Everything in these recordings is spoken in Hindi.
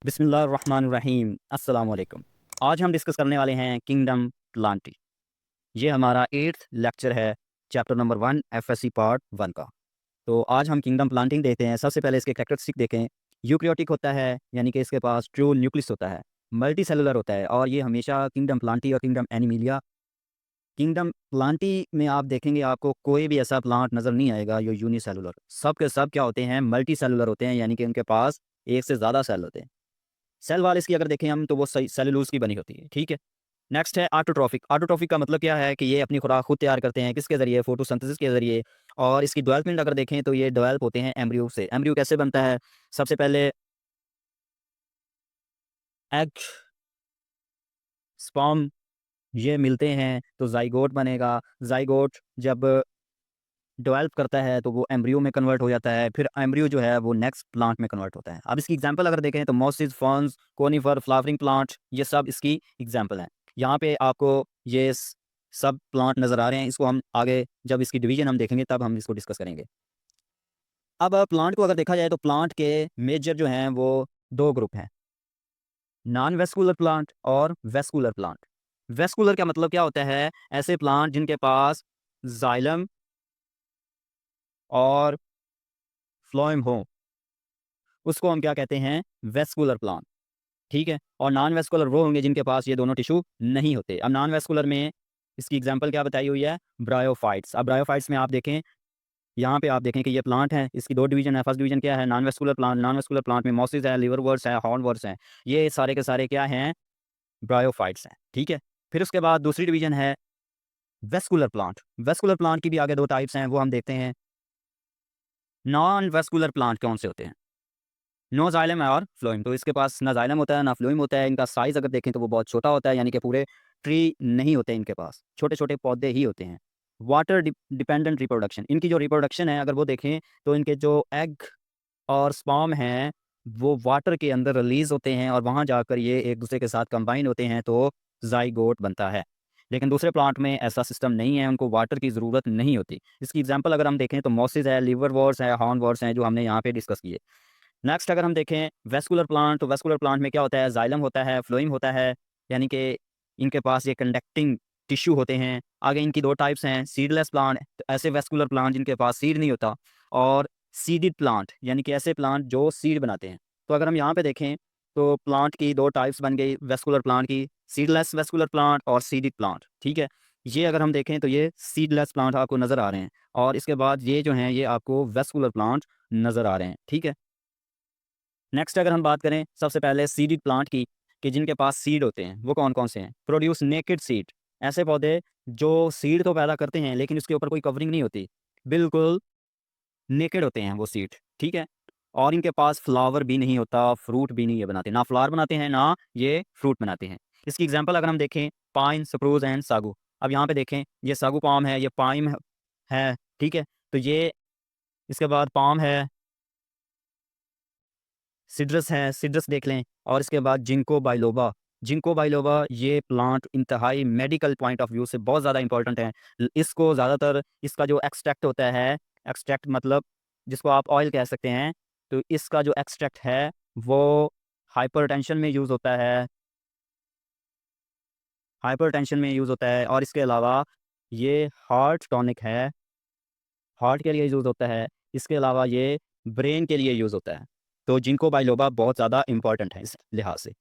बिस्मिल्लाहिर्रहमानिर्रहीम अस्सलाम वालेकुम। आज हम डिस्कस करने वाले हैं किंगडम प्लांटिंग। ये हमारा 8th लेक्चर है, चैप्टर नंबर 1 एफएससी पार्ट 1 का। तो आज हम किंगडम प्लांटिंग देखते हैं। सबसे पहले इसके कैरेक्टरिस्टिक देखें। यूकैरियोटिक होता है, यानी कि इसके पास ट्रू न्यूक्लियस होता है। मल्टी सेलुलर होता है और ये हमेशा किंगडम प्लांटी और किंगडम एनिमिलिया। किंगडम प्लांटी में आप देखेंगे आपको कोई भी ऐसा प्लांट नज़र नहीं आएगा जो यूनिसेलुलर। सब के सब क्या होते हैं, मल्टी सेलुलर होते हैं, यानी कि उनके पास एक से ज़्यादा सेल होते हैं। सेल वाल इसकी अगर देखें हम तो वो सही सेलुलोज की बनी होती है, ठीक है। नेक्स्ट है ऑटोट्रॉफिक। ऑटोट्रॉफिक का मतलब क्या है कि ये अपनी खुराक खुद तैयार करते हैं, किसके ज़रिए, फोटोसिंथेसिस के ज़रिए। और इसकी डेवलपमेंट अगर देखें तो ये डेवलप होते हैं एम्ब्रियो से। एम्ब्रियो कैसे बनता है? सबसे पहले एग, स्पर्म, ये मिलते हैं तो ज़ाइगोट बनेगा। ज़ाइगोट जब डेवलप करता है तो वो एम्ब्रियो में कन्वर्ट हो जाता है, फिर एम्ब्रियो जो है वो नेक्स्ट प्लांट में कन्वर्ट होता है। अब इसकी एग्जांपल अगर देखें तो mosses, ferns, conifer, flowering plant, ये सब इसकी एग्जांपल हैं। यहाँ पे आपको ये सब प्लांट नज़र आ रहे हैं। इसको हम आगे जब इसकी डिवीजन हम देखेंगे तब हम इसको डिस्कस करेंगे। अब प्लांट को अगर देखा जाए तो प्लांट के मेजर जो हैं वो दो ग्रुप हैं, नॉन वेस्कुलर प्लांट और वेस्कुलर प्लांट। वेस्कुलर का मतलब क्या होता है? ऐसे प्लांट जिनके पास जाइलम और फ्लोएम हो, उसको हम क्या कहते हैं? वेस्कुलर प्लांट, ठीक है। और नॉन वेस्कुलर वो होंगे जिनके पास ये दोनों टिश्यू नहीं होते। अब नॉन वेस्कुलर में इसकी एग्जांपल क्या बताई हुई है? ब्रायोफाइट्स। अब ब्रायोफाइट्स में आप देखें, यहाँ पे आप देखें कि ये प्लांट है, इसकी दो डिवीजन है। फर्स्ट डिवीजन क्या है? Non vascular plant. Non vascular plant में मॉसिस है, लिवरवर्ट्स है, हॉर्नवर्ट्स हैं, ये सारे के सारे क्या हैं? ब्रायोफाइट्स हैं, ठीक है। फिर उसके बाद दूसरी डिवीजन है वेस्कुलर प्लांट। वेस्कुलर प्लांट की भी आगे दो टाइप्स हैं, वो हम देखते हैं। नॉन वेस्कुलर प्लांट कौन से होते हैं? नो जाइलम है और फ्लोएम। तो इसके पास ना जाइलम होता है ना फ्लोएम होता है। इनका साइज़ अगर देखें तो वो बहुत छोटा होता है, यानी कि पूरे ट्री नहीं होते इनके पास, छोटे-छोटे पौधे ही होते हैं। वाटर डिपेंडेंट रिप्रोडक्शन, इनकी जो रिप्रोडक्शन है अगर वो देखें तो इनके जो एग और स्पर्म हैं वो वाटर के अंदर रिलीज़ होते हैं और वहाँ जाकर ये एक-दूसरे के साथ कंबाइन होते हैं तो ज़ाइगोट बनता है। लेकिन दूसरे प्लांट में ऐसा सिस्टम नहीं है, उनको वाटर की ज़रूरत नहीं होती। इसकी एग्ज़ाम्पल अगर हम देखें तो मोसिस है, लिवरवर्ट्स है, हॉर्नवर्ट्स हैं, जो हमने यहाँ पे डिस्कस किए। नेक्स्ट अगर हम देखें वेस्कुलर प्लांट, तो वेस्कुलर प्लांट में क्या होता है? जाइलम होता है, फ्लोएम होता है, यानी कि इनके पास ये कंडक्टिंग टिश्यू होते हैं। आगे इनकी दो टाइप्स हैं, सीडलेस प्लांट, तो ऐसे वेस्कुलर प्लांट जिनके पास सीड नहीं होता, और सीडेड प्लांट, यानी कि ऐसे प्लांट जो सीड बनाते हैं। तो अगर हम यहाँ पे देखें तो प्लांट की दो टाइप्स बन गई वेस्कुलर प्लांट की, सीडलेस वेस्कुलर प्लांट और सीडेड प्लांट, ठीक है। ये अगर हम देखें तो ये सीडलेस प्लांट आपको नज़र आ रहे हैं और इसके बाद ये जो हैं ये आपको वेस्कुलर प्लांट नज़र आ रहे हैं, ठीक है। नेक्स्ट अगर हम बात करें सबसे पहले सीडेड प्लांट की, कि जिनके पास सीड होते हैं, वो कौन-कौन से हैं? प्रोड्यूस नेकेड सीड, ऐसे पौधे जो सीड तो पैदा करते हैं लेकिन उसके ऊपर कोई कवरिंग नहीं होती, बिल्कुल नेकेड होते हैं वो सीड, ठीक है। और इनके पास फ्लावर भी नहीं होता, फ्रूट भी नहीं ये बनाते, ना फ्लावर बनाते हैं, ना ये फ्रूट बनाते हैं। इसकी एग्ज़ाम्पल अगर हम देखें, पाइन, स्प्रूस एंड सागू। अब यहाँ पे देखें, ये सागू पाम है, ये पाइन है, ठीक है। तो ये इसके बाद पाम है, सिट्रस है, सिट्रस देख लें, और इसके बाद जिंको बाइलोबा। जिंको बाइलोबा ये प्लांट इंतहाई मेडिकल पॉइंट ऑफ व्यू से बहुत ज़्यादा इंपॉर्टेंट है। इसको ज़्यादातर इसका जो एक्सट्रैक्ट होता है, एक्सट्रैक्ट मतलब जिसको आप ऑयल कह सकते हैं, तो इसका जो एक्सट्रैक्ट है वो हाइपरटेंशन में यूज़ होता है, हाइपरटेंशन में यूज़ होता है। और इसके अलावा ये हार्ट टॉनिक है, हार्ट के लिए यूज़ होता है। इसके अलावा ये ब्रेन के लिए यूज़ होता है। तो जिंको बाइलोबा बहुत ज़्यादा इंपॉर्टेंट है इस लिहाज से।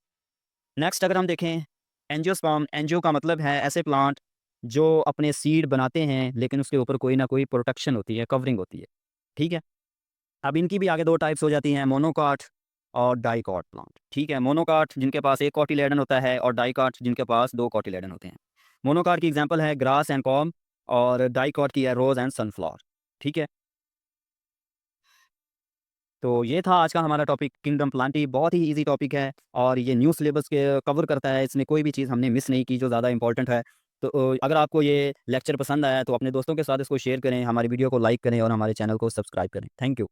नेक्स्ट अगर हम देखें एंजियोस्पर्म, एंजियो का मतलब है ऐसे प्लांट जो अपने सीड बनाते हैं लेकिन उसके ऊपर कोई ना कोई प्रोटेक्शन होती है, कवरिंग होती है, ठीक है। अब इनकी भी आगे दो टाइप्स हो जाती हैं, मोनोकाट और डाइकॉट प्लांट, ठीक है। मोनोकाट जिनके पास एक कॉटिलेडन होता है और डाइकॉट जिनके पास दो कॉटिलेडन होते हैं। मोनोकाट की एग्जांपल है ग्रास एंड पॉम, और डाइकॉट की है रोज एंड सनफ्लावर, ठीक है। तो ये था आज का हमारा टॉपिक किंगडम प्लांटी। बहुत ही इजी टॉपिक है और ये न्यू सिलेबस के कवर करता है, इसमें कोई भी चीज़ हमने मिस नहीं की जो ज़्यादा इंपॉर्टेंट है। तो अगर आपको ये लेक्चर पसंद आया तो अपने दोस्तों के साथ इसको शेयर करें, हमारी वीडियो को लाइक करें और हमारे चैनल को सब्सक्राइब करें। Thank you.